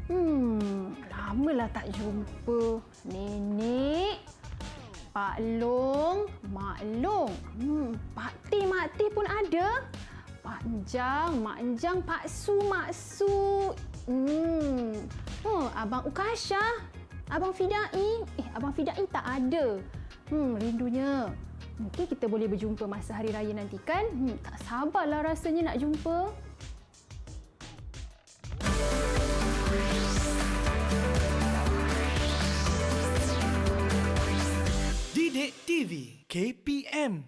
Lamalah tak jumpa. Nenek, Pak Long, Mak Long. Pak T, Mak T pun ada. Pak Enjang, Mak Enjang, Pak Su, Mak Su. Abang Ukasha, Abang Fidai. Abang Fidai tak ada. Rindunya. Mungkin kita boleh berjumpa masa hari raya nanti kan? Tak sabarlah rasanya nak jumpa. Didik TV KPM.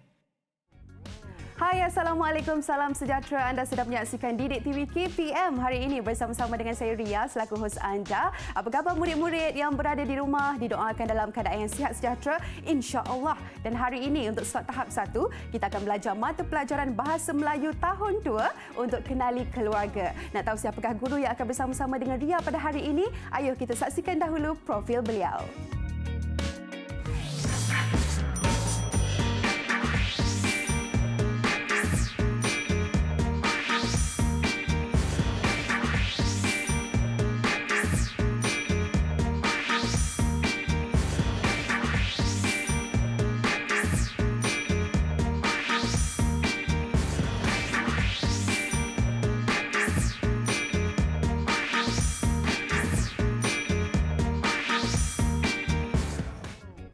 Hai, Assalamualaikum, salam sejahtera. Anda sedang menyaksikan Didik TV KPM hari ini bersama-sama dengan saya Ria selaku hos anda. Apa khabar murid-murid yang berada di rumah? Didoakan dalam keadaan yang sihat sejahtera insya-Allah. Dan hari ini untuk slot tahap 1, kita akan belajar mata pelajaran Bahasa Melayu tahun 2 untuk kenali keluarga. Nak tahu siapakah guru yang akan bersama-sama dengan Ria pada hari ini? Ayuh kita saksikan dahulu profil beliau.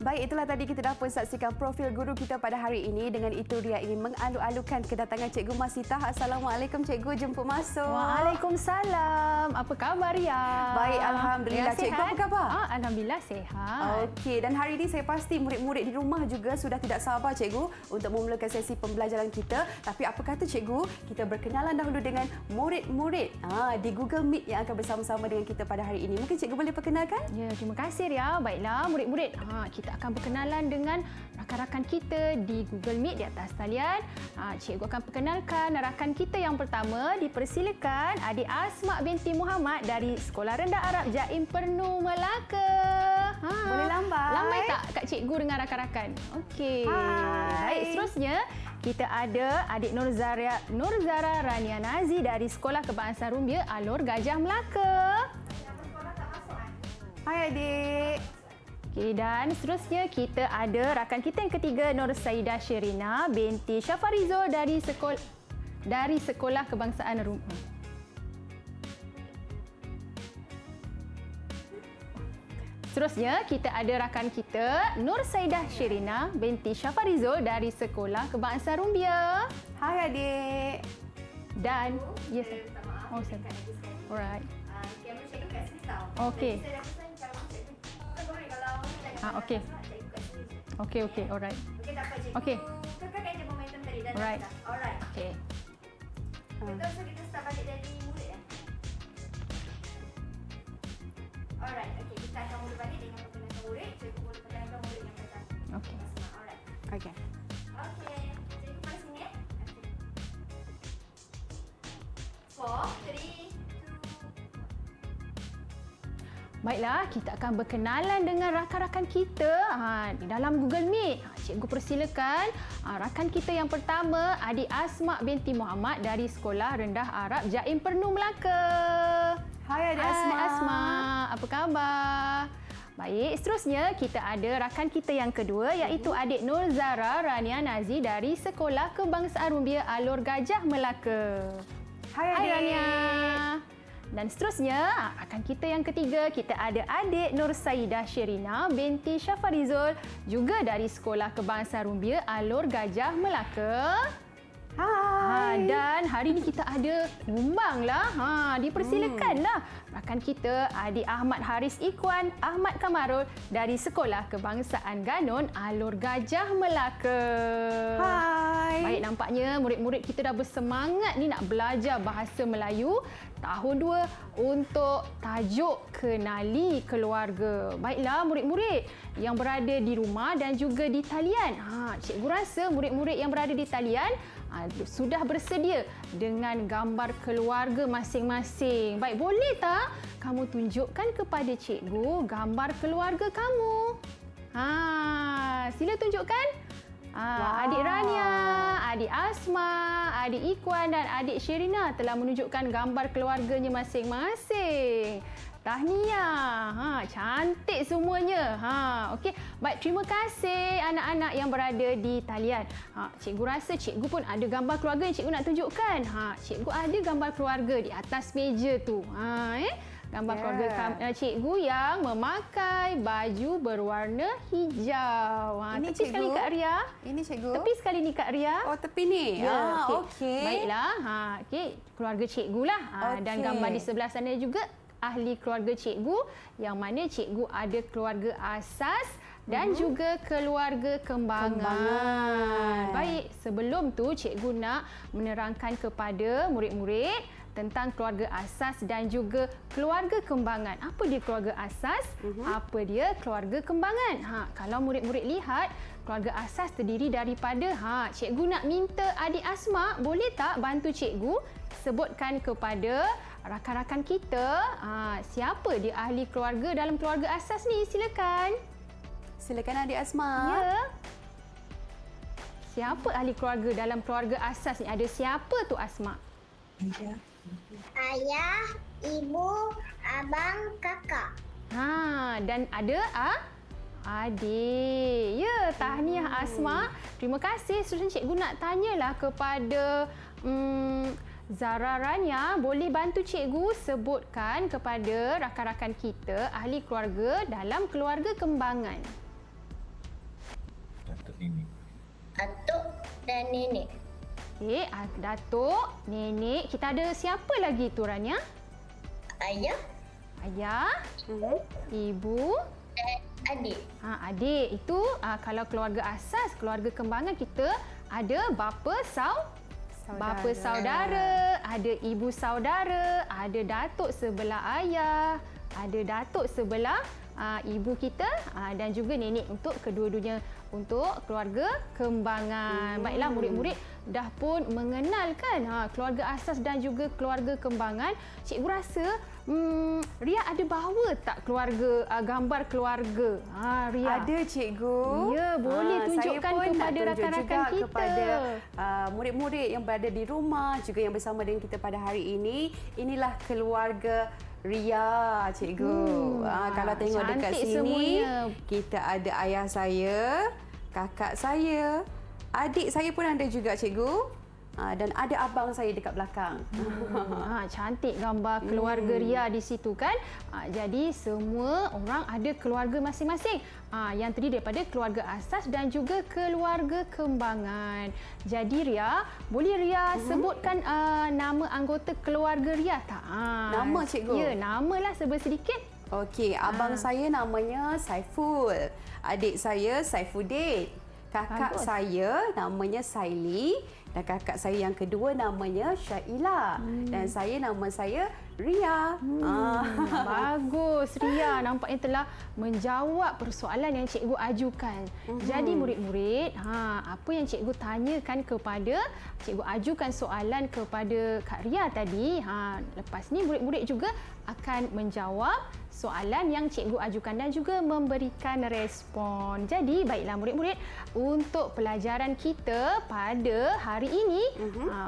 Baik, itulah tadi kita dapat saksikan profil guru kita pada hari ini. Dengan itu Ria ingin mengalu-alukan kedatangan Cikgu Masitah. Assalamualaikum Cikgu, jemput masuk. Waalaikumsalam. Apa khabar Ria? Baik, Alhamdulillah. Ria Cikgu, apa khabar? Alhamdulillah sihat. Okey, dan hari ini saya pasti murid-murid di rumah juga sudah tidak sabar Cikgu untuk memulakan sesi pembelajaran kita. Tapi apa kata Cikgu, kita berkenalan dahulu dengan murid-murid di Google Meet yang akan bersama-sama dengan kita pada hari ini. Mungkin Cikgu boleh perkenalkan? Ya, terima kasih Ria. Baiklah murid-murid, kita akan berkenalan dengan rakan-rakan kita di Google Meet di atas talian. Cikgu akan perkenalkan rakan kita yang pertama. Dipersilakan Adik Asma binti Muhammad dari Sekolah Rendah Arab Jaim Pernu, Melaka. Boleh lambai? Lambai tak Kak Cikgu dengan rakan-rakan? Okey. Baik, seterusnya kita ada Adik Nurzara Rania Nazi dari Sekolah Kebangsaan Rumbia, Alor Gajah, Melaka. Hai adik. Okey, dan seterusnya kita ada rakan kita yang ketiga, Nur Saidah Sherina binti Syafarizo dari Sekolah Kebangsaan Rumbia. Seterusnya kita ada rakan kita Nur Saidah Sherina binti Syafarizo dari Sekolah Kebangsaan Rumbia. Hai adik. Dan yes. Oh, sorry. Alright. Okey. Okey. Okey, alright. Okey. Alright. Okey. Betul, so kita start balik dari murid ya? Alright, okey. Kita akan mula balik dengan perkenalkan murid. Cikgu boleh perkenalkan murid yang pertama. Okey. Alright. Okey. Okey. Cikgu pada sini ya? Okay. 4, 3, 2. Baiklah, kita akan berkenalan dengan rakan-rakan kita di dalam Google Meet. Cikgu persilakan rakan kita yang pertama, Adik Asma binti Muhammad dari Sekolah Rendah Arab Jaim Pernu, Melaka. Hai adik Asma. Hai Asma, apa khabar? Baik, seterusnya kita ada rakan kita yang kedua iaitu Adik Nurzara Rania Nazi dari Sekolah Kebangsaan Rumbia, Alor Gajah, Melaka. Hai adik. Hai Rania. Dan seterusnya, rakan kita yang ketiga, kita ada Adik Nur Saidah Sherina binti Syafarizul juga dari Sekolah Kebangsaan Rumbia, Alor Gajah, Melaka. Hai. Dan hari ini kita ada kumbang lah. Dipersilakanlah rakan kita Adik Ahmad Haris Ikwan Ahmad Kamarul dari Sekolah Kebangsaan Ganon, Alor Gajah, Melaka. Hai. Baik, nampaknya murid-murid kita dah bersemangat ni nak belajar bahasa Melayu tahun 2 untuk tajuk Kenali Keluarga. Baiklah murid-murid yang berada di rumah dan juga di talian. Cikgu rasa murid-murid yang berada di talian sudah bersedia dengan gambar keluarga masing-masing. Baik, boleh tak kamu tunjukkan kepada cikgu gambar keluarga kamu? Sila tunjukkan. Adik Rania, adik Asma, adik Ikwan dan adik Sherina telah menunjukkan gambar keluarganya masing-masing. Tahniah. Cantik semuanya. Okey. Baik, terima kasih anak-anak yang berada di talian. Cikgu rasa cikgu pun ada gambar keluarga yang cikgu nak tunjukkan. Cikgu ada gambar keluarga di atas meja tu. Gambar keluarga cikgu yang memakai baju berwarna hijau. Ini tepi sekali Kak Ria. Ini cikgu. Tepi sekali ni Kak Ria. Oh, tepi ni. Ya, okey. Baiklah. Okey, keluarga cikgu lah. Dan gambar di sebelah sana juga ahli keluarga cikgu, yang mana cikgu ada keluarga asas dan juga keluarga kembangan. Baik, sebelum tu cikgu nak menerangkan kepada murid-murid tentang keluarga asas dan juga keluarga kembangan. Apa dia keluarga asas? Apa dia keluarga kembangan? Kalau murid-murid lihat, keluarga asas terdiri daripada, cikgu nak minta adik Asma, boleh tak bantu cikgu sebutkan kepada rakan-rakan kita siapa dia ahli keluarga dalam keluarga asas ni? Silakan. Silakan adik Asma. Ya. Siapa ahli keluarga dalam keluarga asas ni? Ada siapa tu Asma? Ayah, ibu, abang, kakak. Dan ada adik. Ya, tahniah Asma. Terima kasih. Seterusnya cikgu nak tanyalah kepada Zara Rania, boleh bantu cikgu sebutkan kepada rakan-rakan kita ahli keluarga dalam keluarga kembangan. Datuk Nenek. Atuk dan nenek. Datuk, nenek. Kita ada siapa lagi tu Rania? Ayah Ayah, ibu, dan adik. adik. Itu kalau keluarga asas, keluarga kembangan kita ada bapa bapa saudara, ada ibu saudara, ada datuk sebelah ayah, ada datuk sebelah ibu kita dan juga nenek untuk kedua-duanya untuk keluarga kembangan. Baiklah, murid-murid dah pun mengenalkan keluarga asas dan juga keluarga kembangan. Cikgu rasa Ria ada bawa tak keluarga gambar keluarga? Ria. Ada cikgu. Ya, boleh tunjukkan saya pun kepada nak rakan-rakan tunjuk juga kita. kepada murid-murid yang berada di rumah juga yang bersama dengan kita pada hari ini. Inilah keluarga Ria, cikgu. Kalau tengok dekat cantik sini, semuanya. kita ada ayah saya, kakak saya, adik saya pun ada juga, cikgu. Dan ada abang saya dekat belakang. Cantik gambar keluarga Ria di situ kan. Jadi semua orang ada keluarga masing-masing yang terdiri daripada keluarga asas dan juga keluarga kembangan. Jadi Ria, boleh Ria sebutkan nama anggota keluarga Ria tak? Nama, cikgu? Ya, namalah sedikit. Okey, abang saya namanya Saiful. Adik saya Saifuddin. Kakak Bagus. saya namanya Saili dan kakak saya yang kedua namanya Syaila dan nama saya Ria. Bagus Ria, nampaknya telah menjawab persoalan yang cikgu ajukan. Jadi murid-murid, apa yang cikgu tanyakan kepada, cikgu ajukan soalan kepada Kak Ria tadi, lepas ni murid-murid juga akan menjawab soalan yang cikgu ajukan dan juga memberikan respon. Jadi baiklah murid-murid, untuk pelajaran kita pada hari ini,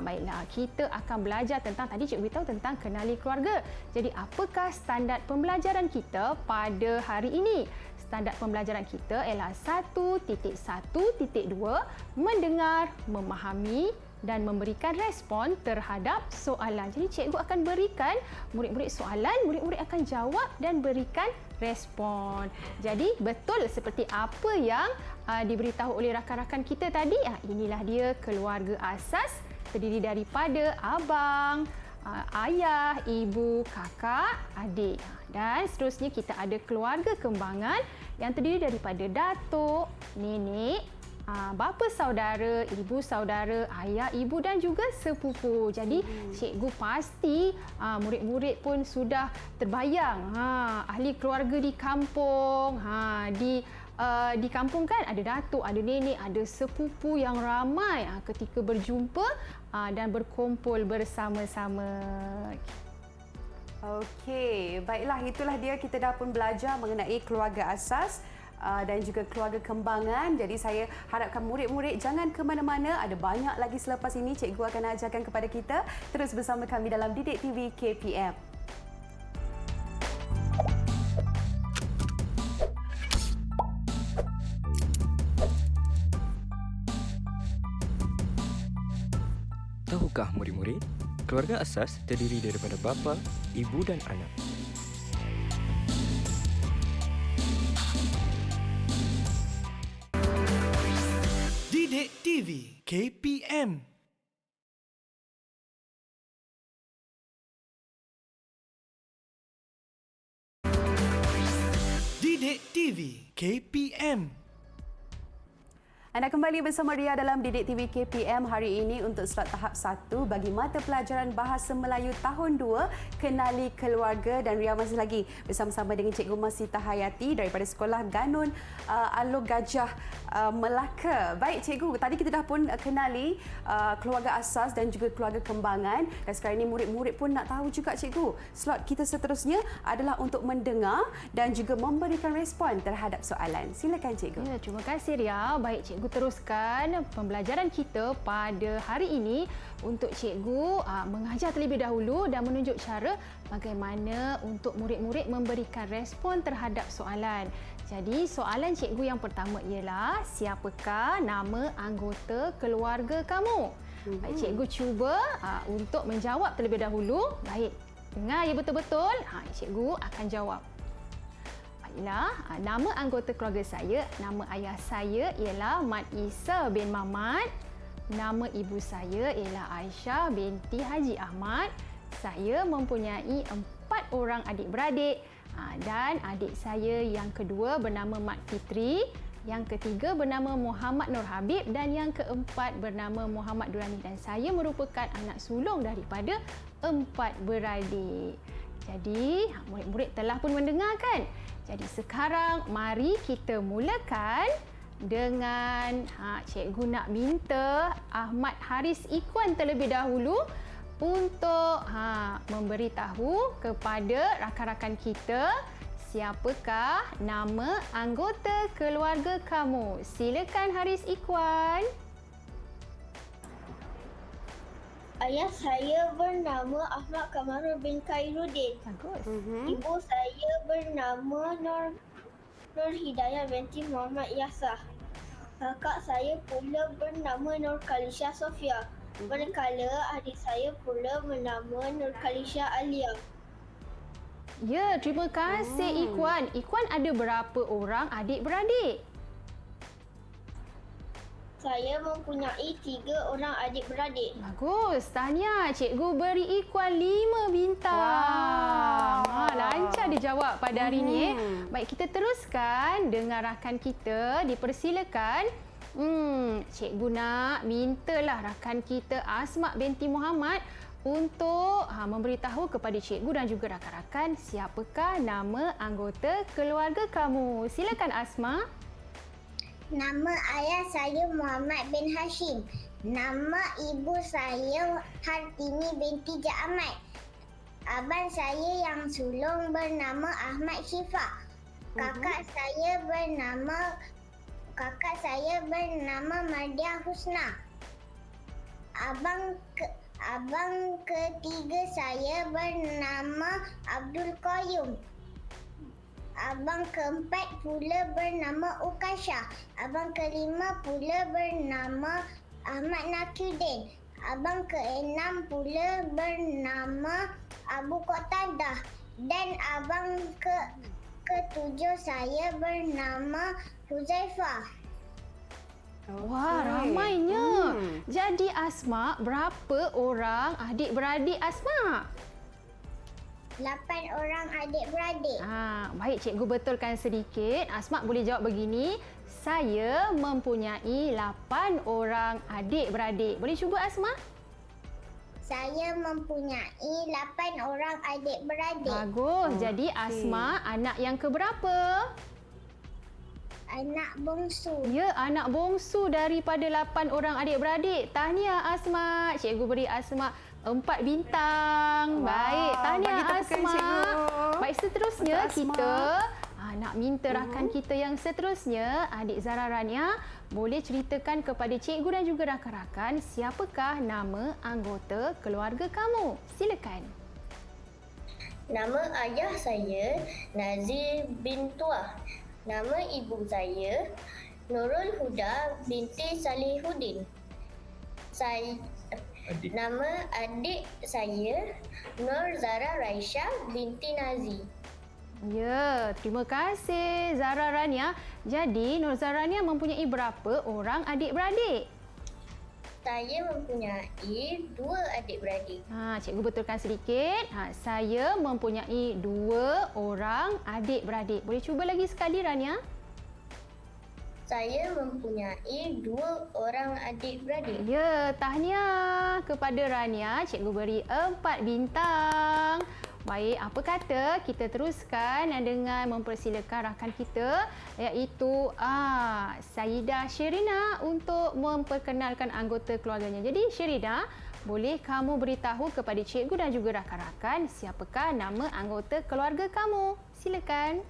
baiklah kita akan belajar tentang, tadi cikgu beritahu tentang kenali keluarga. Jadi apakah standard pembelajaran kita pada hari ini? Standard pembelajaran kita ialah 1.1.2, mendengar, memahami dan memberikan respon terhadap soalan. Jadi cikgu akan berikan murid-murid soalan, murid-murid akan jawab dan berikan respon. Jadi betul seperti apa yang diberitahu oleh rakan-rakan kita tadi. Inilah dia keluarga asas, terdiri daripada abang, ayah, ibu, kakak, adik. Dan seterusnya kita ada keluarga kembangan yang terdiri daripada datuk, nenek, bapa saudara, ibu saudara, ayah, ibu dan juga sepupu. Jadi cikgu pasti murid-murid pun sudah terbayang ahli keluarga di kampung. Di kampung kan ada datuk, ada nenek, ada sepupu yang ramai ketika berjumpa dan berkumpul bersama-sama. Okey, baiklah, itulah dia, kita dah pun belajar mengenai keluarga asas. dan juga keluarga kembangan. Jadi saya harapkan murid-murid jangan ke mana-mana. Ada banyak lagi selepas ini cikgu akan ajarkan kepada kita. Terus bersama kami dalam Didik TV KPM. Tahukah murid-murid, keluarga asas terdiri daripada bapa, ibu dan anak. Didik TV KPM. Didik TV KPM. Anda kembali bersama Ria dalam Didik TV KPM hari ini untuk slot tahap 1 bagi mata pelajaran Bahasa Melayu tahun 2, Kenali Keluarga, dan Ria masih lagi bersama-sama dengan Cikgu Masita Hayati daripada Sekolah Ganun Alor Gajah Melaka. Baik Cikgu, tadi kita dah pun kenali keluarga asas dan juga keluarga kembangan, dan sekarang ini murid-murid pun nak tahu juga Cikgu. Slot kita seterusnya adalah untuk mendengar dan juga memberikan respon terhadap soalan. Silakan Cikgu. Ya, terima kasih Ria. Baik Cikgu teruskan pembelajaran kita pada hari ini untuk Cikgu mengajar terlebih dahulu dan menunjuk cara bagaimana untuk murid-murid memberikan respon terhadap soalan. Jadi soalan Cikgu yang pertama ialah, siapakah nama anggota keluarga kamu? Baik, Cikgu cuba untuk menjawab terlebih dahulu. Baik, dengar ya betul-betul. Cikgu akan jawab. Baiklah, nama anggota keluarga saya, nama ayah saya ialah Mat Isa bin Mamat. Nama ibu saya ialah Aisyah binti Haji Ahmad. Saya mempunyai 4 orang adik-beradik. Dan adik saya yang kedua bernama Mat Fitri, yang ketiga bernama Muhammad Nur Habib dan yang keempat bernama Muhammad Durani. Dan saya merupakan anak sulung daripada 4 beradik. Jadi, murid-murid telah pun mendengarkan. Jadi sekarang mari kita mulakan dengan cikgu nak minta Ahmad Haris Ikwan terlebih dahulu untuk memberitahu kepada rakan-rakan kita siapakah nama anggota keluarga kamu. Silakan Haris Ikwan. Ayah saya bernama Ahmad Kamarul bin Khairuddin. Bagus. Ibu saya bernama Nur Hidayah binti Muhammad Yasah. Kakak saya pula bernama Nur Khalisha Sofia. Manakala adik saya pula bernama Nur Khalisha Alia. Ya, terima kasih Ikwan. Ikwan ada berapa orang adik-beradik? Saya mempunyai 3 orang adik-beradik. Bagus. Tahniah, cikgu beri Ikwan 5 bintang. Lancar dia jawab pada hari ini. Baik, kita teruskan dengan rakan kita. Dipersilakan. Cikgu nak mintalah rakan kita Asma binti Muhammad untuk memberitahu kepada cikgu dan juga rakan-rakan siapakah nama anggota keluarga kamu. Silakan Asma. Nama ayah saya Muhammad bin Hashim. Nama ibu saya Hartini binti Ja'amad. Abang saya yang sulung bernama Ahmad Syifa. Kakak saya bernama Mardiah Husna. Abang ketiga saya bernama Abdul Qayyum. Abang keempat pula bernama Ukasha. Abang kelima pula bernama Ahmad Nakiuddin. Abang keenam pula bernama Abu Qatadah. Dan abang ketujuh saya bernama Huzaifah. Wah, ramainya. Jadi Asma, berapa orang adik-beradik Asma? 8 orang adik-beradik. Baik, cikgu betulkan sedikit. Asma boleh jawab begini. Saya mempunyai 8 orang adik-beradik. Boleh cuba Asma? Saya mempunyai 8 orang adik-beradik. Bagus. Jadi Asma anak yang keberapa? Anak bongsu. Ya, anak bongsu daripada 8 orang adik-beradik. Tahniah Asma. Cikgu beri Asma 4 bintang. Baik, tahniah Asma. Baik, seterusnya kita Nak minta rakan kita yang seterusnya, adik Zara Rania, boleh ceritakan kepada cikgu dan juga rakan-rakan siapakah nama anggota keluarga kamu. Silakan. Nama ayah saya Nazir bin Tuah. Nama ibu saya Nurul Huda binti Salihuddin. Nama adik saya Nur Zara Raisha binti Nazi. Ya, terima kasih Zara Rania. Jadi Nur Zara Rania mempunyai berapa orang adik-beradik? Saya mempunyai 2 adik-beradik. Cikgu betulkan sedikit. Saya mempunyai 2 orang adik-beradik. Boleh cuba lagi sekali Rania? Saya mempunyai 2 orang adik-beradik. Ya, tahniah kepada Rania. Cikgu beri 4 bintang. Baik, apa kata kita teruskan dengan mempersilakan rakan kita iaitu Saidah Sherina untuk memperkenalkan anggota keluarganya. Jadi Sherina, boleh kamu beritahu kepada cikgu dan juga rakan-rakan siapakah nama anggota keluarga kamu? Silakan.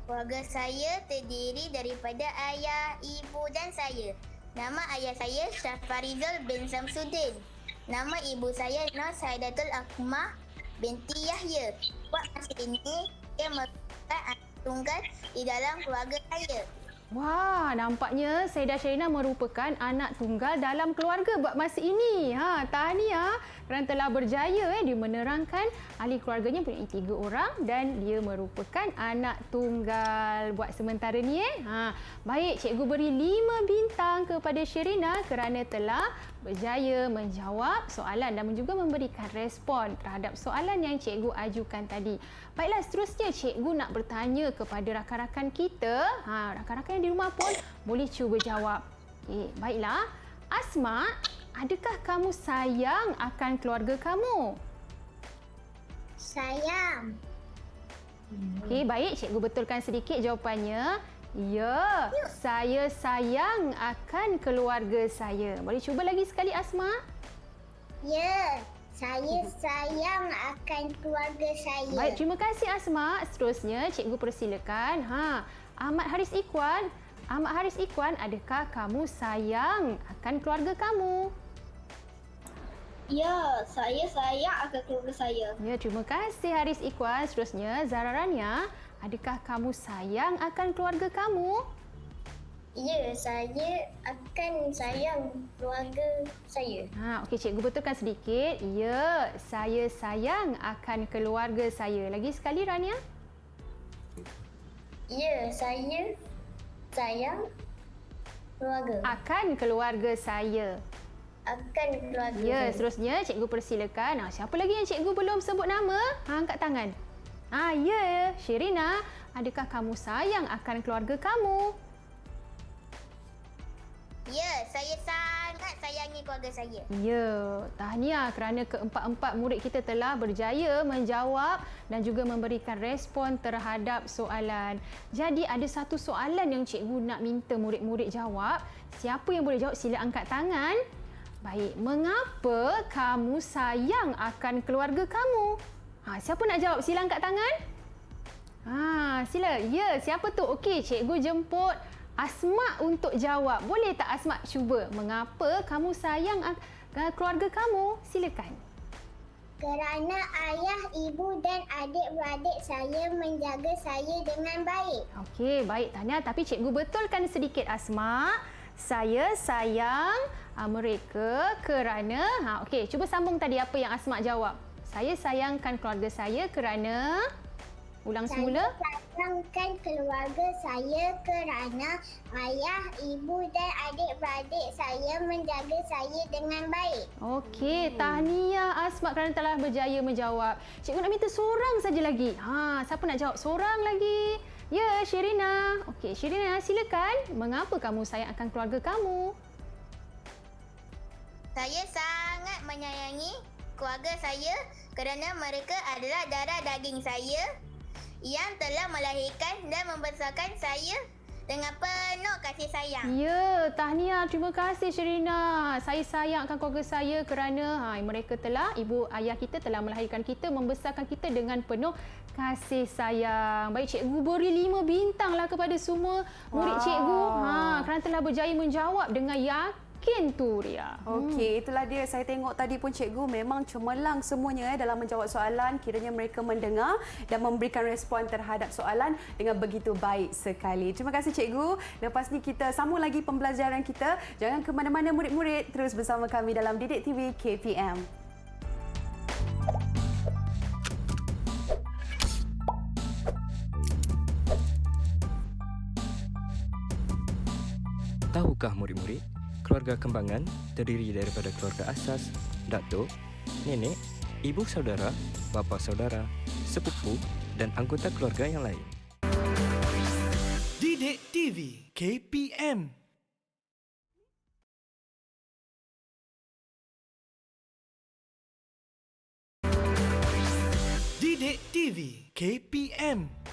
Keluarga saya terdiri daripada ayah, ibu dan saya. Nama ayah saya Syafarizal bin Samsuddin. Nama ibu saya Nur Saidatul Akmah binti Yahya. Buat masa ini, saya merupakan anak tunggal di dalam keluarga saya. Wah, nampaknya Saidah Sherina merupakan anak tunggal dalam keluarga buat masa ini. Tahniah kerana telah berjaya dia menerangkan ahli keluarganya mempunyai 3 orang dan dia merupakan anak tunggal buat sementara ni. Baik, cikgu beri 5 bintang kepada Sherina kerana telah berjaya menjawab soalan dan juga memberikan respon terhadap soalan yang cikgu ajukan tadi. Baiklah, seterusnya cikgu nak bertanya kepada rakan-rakan kita. Rakan-rakan yang di rumah pun boleh cuba jawab. Baiklah, Asma, adakah kamu sayang akan keluarga kamu? Sayang. Baik, cikgu betulkan sedikit jawapannya. Ya, saya sayang akan keluarga saya. Boleh cuba lagi sekali Asma? Ya, saya sayang akan keluarga saya. Baik, terima kasih Asma. Seterusnya cikgu persilakan. Ahmad Haris Ikwan. Ahmad Haris Ikwan, adakah kamu sayang akan keluarga kamu? Ya, saya sayang akan keluarga saya. Ya, terima kasih Haris Ikwan. Seterusnya Zara Rania, adakah kamu sayang akan keluarga kamu? Ya, saya akan sayang keluarga saya. Okey, cikgu betulkan sedikit. Ya, saya sayang akan keluarga saya. Lagi sekali Rania. Ya, saya sayang keluarga. Akan keluarga saya. Akan keluarga Ya, saya. seterusnya cikgu persilakan. Siapa lagi yang cikgu belum sebut nama? Angkat tangan. Ya, Sherina, adakah kamu sayang akan keluarga kamu? Ya, saya sangat sayangi keluarga saya. Ya, tahniah kerana keempat-empat murid kita telah berjaya menjawab dan juga memberikan respon terhadap soalan. Jadi ada satu soalan yang cikgu nak minta murid-murid jawab. Siapa yang boleh jawab sila angkat tangan. Baik, mengapa kamu sayang akan keluarga kamu? Siapa nak jawab? Sila angkat tangan. Sila. Ya, siapa tu? Okey, cikgu jemput Asma untuk jawab. Boleh tak Asma cuba? Mengapa kamu sayang keluarga kamu? Silakan. Kerana ayah, ibu dan adik-beradik saya menjaga saya dengan baik. Okey, baik tahniah. Tapi cikgu betulkan sedikit Asma. Saya sayang mereka kerana... Okey, cuba sambung tadi apa yang Asma jawab. Saya sayangkan keluarga saya kerana... Ulang semula. Saya sayangkan keluarga saya kerana ayah, ibu dan adik-beradik saya menjaga saya dengan baik. Okey, tahniah Asma kerana telah berjaya menjawab. Cikgu nak minta seorang saja lagi. Siapa nak jawab? Seorang lagi. Ya, Sherina. Okey, Sherina silakan. Mengapa kamu sayang akan keluarga kamu? Saya sangat menyayangi keluarga saya kerana mereka adalah darah daging saya yang telah melahirkan dan membesarkan saya dengan penuh kasih sayang. Ya, tahniah. Terima kasih Sherina. Saya sayangkan keluarga saya kerana mereka telah, ibu ayah kita telah melahirkan kita, membesarkan kita dengan penuh kasih sayang. Baik, cikgu beri 5 bintang lah kepada semua murid cikgu. Kerana telah berjaya menjawab dengan yakin tu, Ria. Okey, itulah dia. Saya tengok tadi pun cikgu memang cemerlang semuanya dalam menjawab soalan. Kiranya mereka mendengar dan memberikan respon terhadap soalan dengan begitu baik sekali. Terima kasih cikgu. Lepas ni kita sambung lagi pembelajaran kita. Jangan ke mana-mana murid-murid. Terus bersama kami dalam Didik TV KPM. Tahukah murid-murid, keluarga kembangan terdiri daripada keluarga asas, datuk, nenek, ibu saudara, bapa saudara, sepupu dan anggota keluarga yang lain. Didik TV KPM. Didik TV KPM.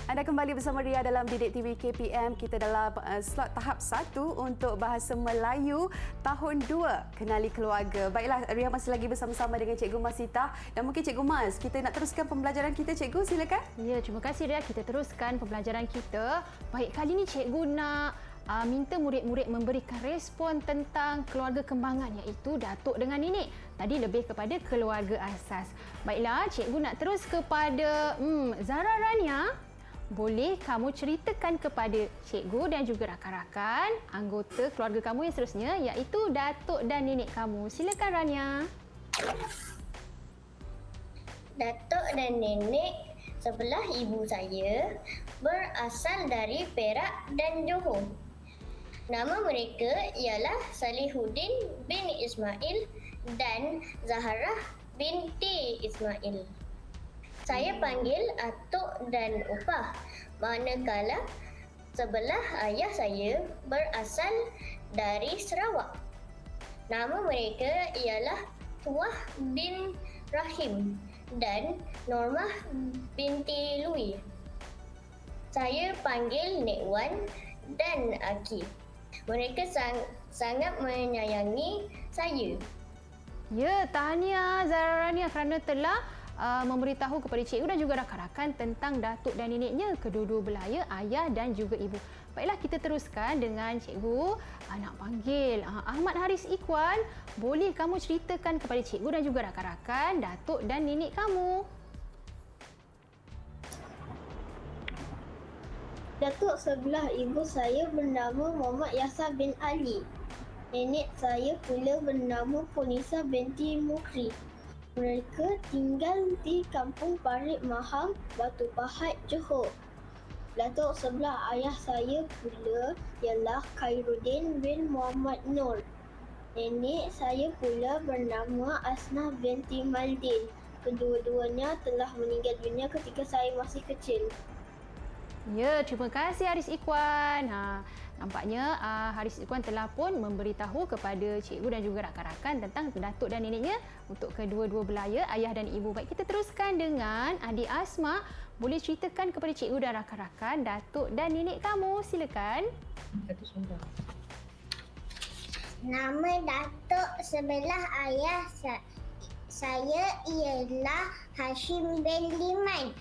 Anda kembali bersama Ria dalam Didik TV KPM. Kita dalam slot tahap 1 untuk Bahasa Melayu tahun 2, Kenali Keluarga. Baiklah, Ria masih lagi bersama-sama dengan Cikgu Masita dan mungkin Cikgu Mas. Kita nak teruskan pembelajaran kita, Cikgu. Silakan. Ya, terima kasih Ria. Kita teruskan pembelajaran kita. Baik, kali ini cikgu nak minta murid-murid memberikan respon tentang keluarga kembangan, iaitu datuk dengan nenek. Tadi lebih kepada keluarga asas. Baiklah, cikgu nak terus kepada Zara Rania. Boleh kamu ceritakan kepada cikgu dan juga rakan-rakan anggota keluarga kamu yang seterusnya, iaitu datuk dan nenek kamu. Silakan Rania. Datuk dan nenek sebelah ibu saya berasal dari Perak dan Johor. Nama mereka ialah Salihuddin bin Ismail dan Zaharah binti Ismail. Saya panggil atuk dan opah, manakala sebelah ayah saya berasal dari Sarawak. Nama mereka ialah Tuah bin Rahim dan Normah binti Lui. Saya panggil Nek Wan dan Aki. Mereka sangat menyayangi saya. Ya, tahniah Zara Rania kerana telah memberitahu kepada cikgu dan juga rakan-rakan tentang datuk dan neneknya, kedua-dua belah ayah dan juga ibu. Baiklah, kita teruskan dengan cikgu. Nak panggil Ahmad Haris Ikwan. Boleh kamu ceritakan kepada cikgu dan juga rakan-rakan datuk dan nenek kamu. Datuk sebelah ibu saya bernama Muhammad Yasar bin Ali. Nenek saya pula bernama Punisa binti Mukri. Mereka tinggal di Kampung Parit Mahang, Batu Pahat, Johor. Datuk sebelah ayah saya pula ialah Khairuddin bin Muhammad Nur. Nenek saya pula bernama Asnah binti Maldin. Kedua-duanya telah meninggal dunia ketika saya masih kecil. Ya, terima kasih Haris Ikwan. Nampaknya Haris Ikwan telah pun memberitahu kepada cikgu dan juga rakan-rakan tentang datuk dan neneknya untuk kedua-dua belah ayah dan ibu. Baik, kita teruskan dengan adik Asma. Boleh ceritakan kepada cikgu dan rakan-rakan datuk dan nenek kamu. Silakan. Nama datuk sebelah ayah saya ialah Hashim bin Liman.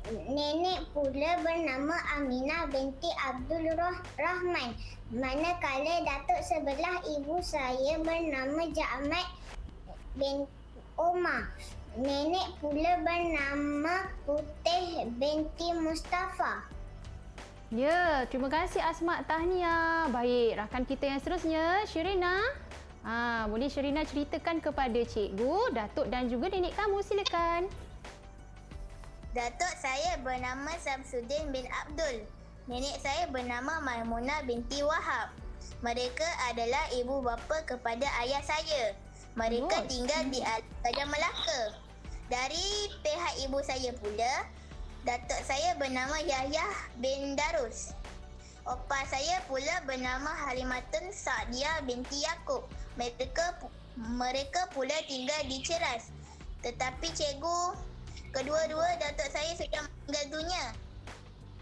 Nenek pula bernama Aminah binti Abdul Rahman. Manakala datuk sebelah ibu saya bernama Ja'mat bin Omar. Nenek pula bernama Putih binti Mustafa. Ya, terima kasih Asma, tahniah. Baik, rakan kita yang seterusnya, Sherina. Boleh Sherina ceritakan kepada cikgu, datuk dan juga nenek kamu. Silakan. Datuk saya bernama Samsuddin bin Abdul. Nenek saya bernama Maimunah binti Wahab. Mereka adalah ibu bapa kepada ayah saya. Mereka tinggal di Raja Melaka. Dari pihak ibu saya pula, datuk saya bernama Yahya bin Darus. Opah saya pula bernama Halimatun Sa'diah binti Yaakob. Mereka pula tinggal di Ceras. Tetapi cikgu, kedua-dua datuk saya sudah meninggal dunia.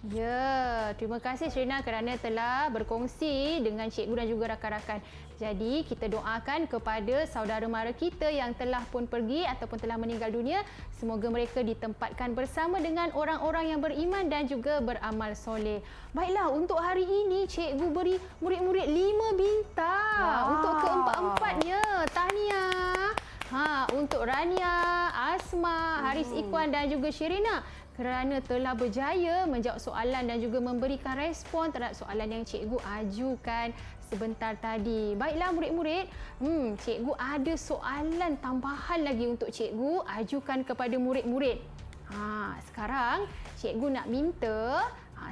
Ya, terima kasih Sherina kerana telah berkongsi dengan cikgu dan juga rakan-rakan. Jadi, kita doakan kepada saudara mara kita yang telah pun pergi ataupun telah meninggal dunia. Semoga mereka ditempatkan bersama dengan orang-orang yang beriman dan juga beramal soleh. Baiklah, untuk hari ini cikgu beri murid-murid 5 bintang. Untuk keempat-empatnya. Tahniah. Untuk Rania, Asma, Haris Ikwan dan juga Sherina kerana telah berjaya menjawab soalan dan juga memberikan respon terhadap soalan yang cikgu ajukan sebentar tadi. Baiklah murid-murid, cikgu ada soalan tambahan lagi untuk cikgu ajukan kepada murid-murid. Sekarang cikgu nak minta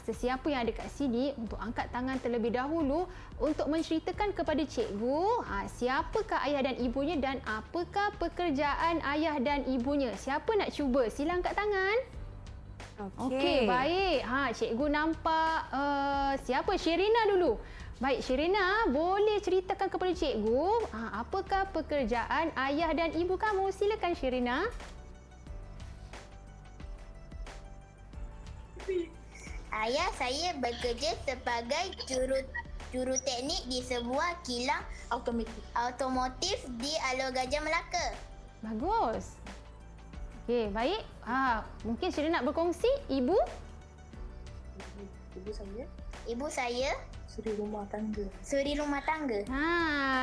sesiapa yang ada kat sini untuk angkat tangan terlebih dahulu untuk menceritakan kepada cikgu siapakah ayah dan ibunya dan apakah pekerjaan ayah dan ibunya. Siapa nak cuba? Sila angkat tangan. Okey, baik. Cikgu nampak siapa? Sherina dulu. Baik, Sherina, boleh ceritakan kepada cikgu apakah pekerjaan ayah dan ibu kamu? Silakan Sherina. Ayah saya bekerja sebagai juru teknik di sebuah kilang automotif di Alor Gajah Melaka. Bagus. Okey, baik. Mungkin Sherina nak berkongsi. Ibu? Ibu saya suri rumah tangga.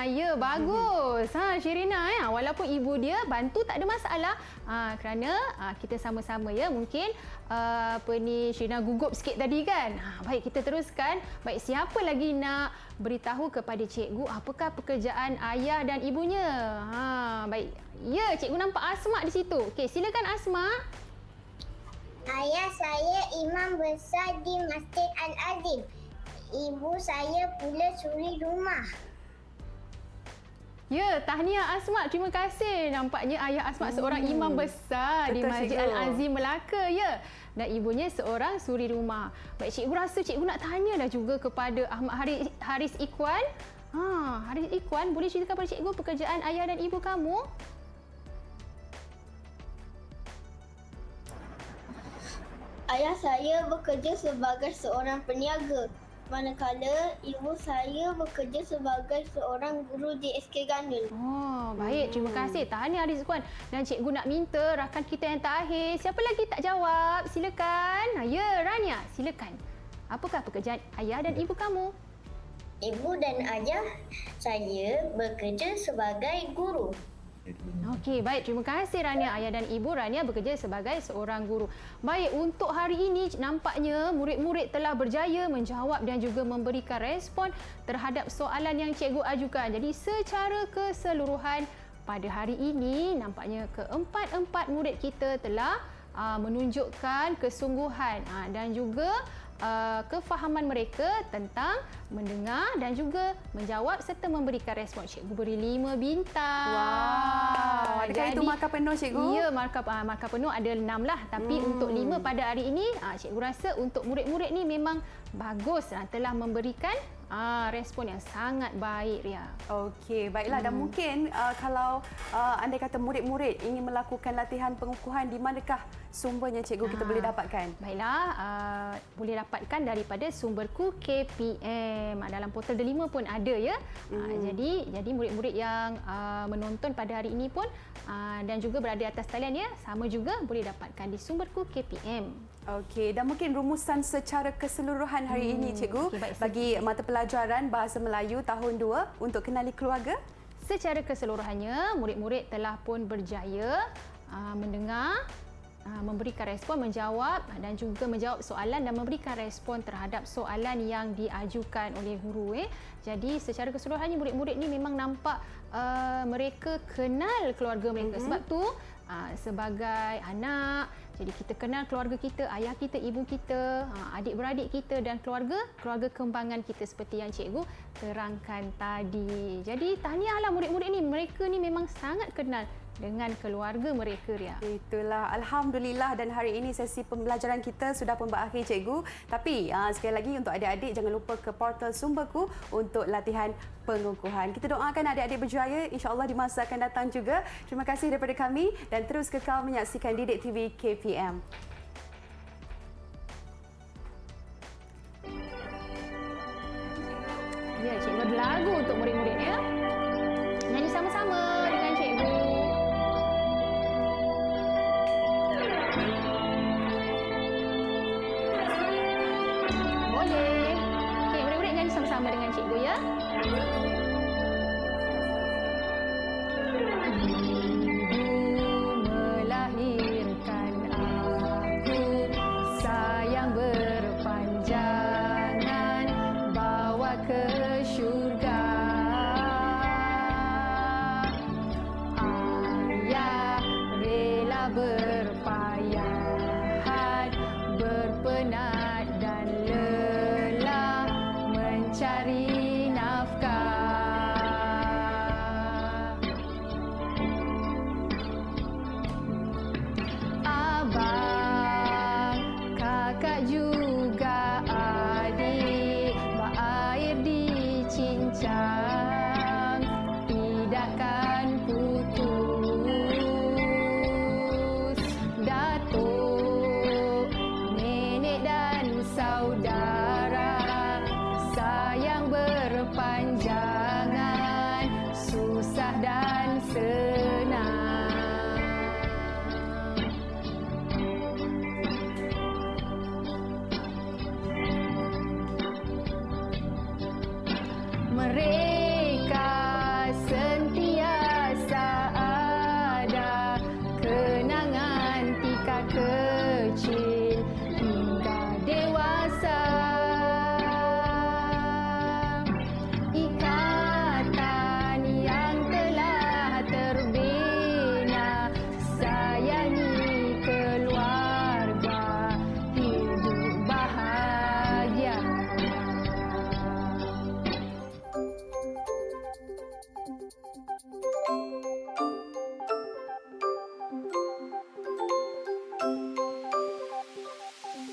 Ya, bagus. Sherina, walaupun ibu dia bantu tak ada masalah. Kerana kita sama-sama ya. Mungkin Sherina gugup sikit tadi kan. Baik, kita teruskan. Baik, siapa lagi nak beritahu kepada cikgu apakah pekerjaan ayah dan ibunya? Baik. Ya, cikgu nampak Asma di situ. Okey, silakan Asma. Ayah saya imam besar di Masjid Al-Azim. Ibu saya pula suri rumah. Ya, tahniah Asma. Terima kasih. Nampaknya ayah Asma seorang imam besar di Masjid Al-Azim Melaka, ya. Dan ibunya seorang suri rumah. Baik, cikgu rasa cikgu nak tanya dah juga kepada Ahmad Haris Ikwan. Haris Ikwan, boleh ceritakan kepada cikgu pekerjaan ayah dan ibu kamu? Ayah saya bekerja sebagai seorang peniaga, manakala ibu saya bekerja sebagai seorang guru di SK Gandul. Baik. Terima kasih. Tahniah Haris Ikwan. Dan cikgu nak minta rakan kita yang terakhir. Siapa lagi tak jawab? Silakan. Ya, Rania. Silakan. Apakah pekerjaan ayah dan ibu kamu? Ibu dan ayah saya bekerja sebagai guru. Okey, baik. Terima kasih Rania. Ayah dan ibu Rania bekerja sebagai seorang guru. Baik, untuk hari ini nampaknya murid-murid telah berjaya menjawab dan juga memberikan respon terhadap soalan yang cikgu ajukan. Jadi secara keseluruhan pada hari ini nampaknya keempat-empat murid kita telah menunjukkan kesungguhan dan juga kefahaman mereka tentang mendengar dan juga menjawab serta memberikan respon. Cikgu beri 5 bintang. Wow. Adakah itu markah penuh, cikgu? Ya, markah penuh ada 6 lah. Tapi untuk 5 pada hari ini, cikgu rasa untuk murid-murid ni memang bagus telah memberikan respon yang sangat baik, Ria. Okey, baiklah. Dan mungkin kalau anda kata murid-murid ingin melakukan latihan pengukuhan, di manakah sumbernya cikgu kita boleh dapatkan? Baiklah, boleh dapatkan daripada sumberku KPM. Dalam portal Delima pun ada ya. Jadi murid-murid yang menonton pada hari ini pun dan juga berada di atas talian ya, sama juga boleh dapatkan di sumberku KPM. Okey, dan mungkin rumusan secara keseluruhan hari ini cikgu bagi mata pelajaran Bahasa Melayu tahun 2 untuk kenali keluarga. Secara keseluruhannya, murid-murid telah pun berjaya mendengar, memberikan respon, menjawab dan juga menjawab soalan dan memberikan respon terhadap soalan yang diajukan oleh guru. Jadi secara keseluruhannya murid-murid ni memang nampak mereka kenal keluarga mereka. Sebab tu sebagai anak, jadi kita kenal keluarga kita, ayah kita, ibu kita, adik-beradik kita dan keluarga kembangan kita seperti yang cikgu terangkan tadi. Jadi tahniahlah murid-murid ni, mereka ni memang sangat kenal dengan keluarga mereka, Ria. Itulah, alhamdulillah, dan hari ini sesi pembelajaran kita sudah pun berakhir, cikgu. Tapi sekali lagi untuk adik-adik jangan lupa ke portal sumberku untuk latihan pengukuhan. Kita doakan adik-adik berjaya insya-Allah di masa akan datang juga. Terima kasih daripada kami dan terus kekal menyaksikan Didik TV KPM. lagu untuk murid-murid ya. Nyanyi sama-sama dengan cikgu. Boleh. Okey, murid-murid nyanyi sama-sama dengan cikgu ya. Melahirkan aku, sayang berpanjangan, bawa ke syurga. Ayah rela berpayahan, berpenat dan lelah mencari nafkah. Abang, kakak juga adik, berair dicincang, tidakkan putus. Datuk, nenek dan saudara, sayang berpanjangan, susah dan senang. Mereka sentiasa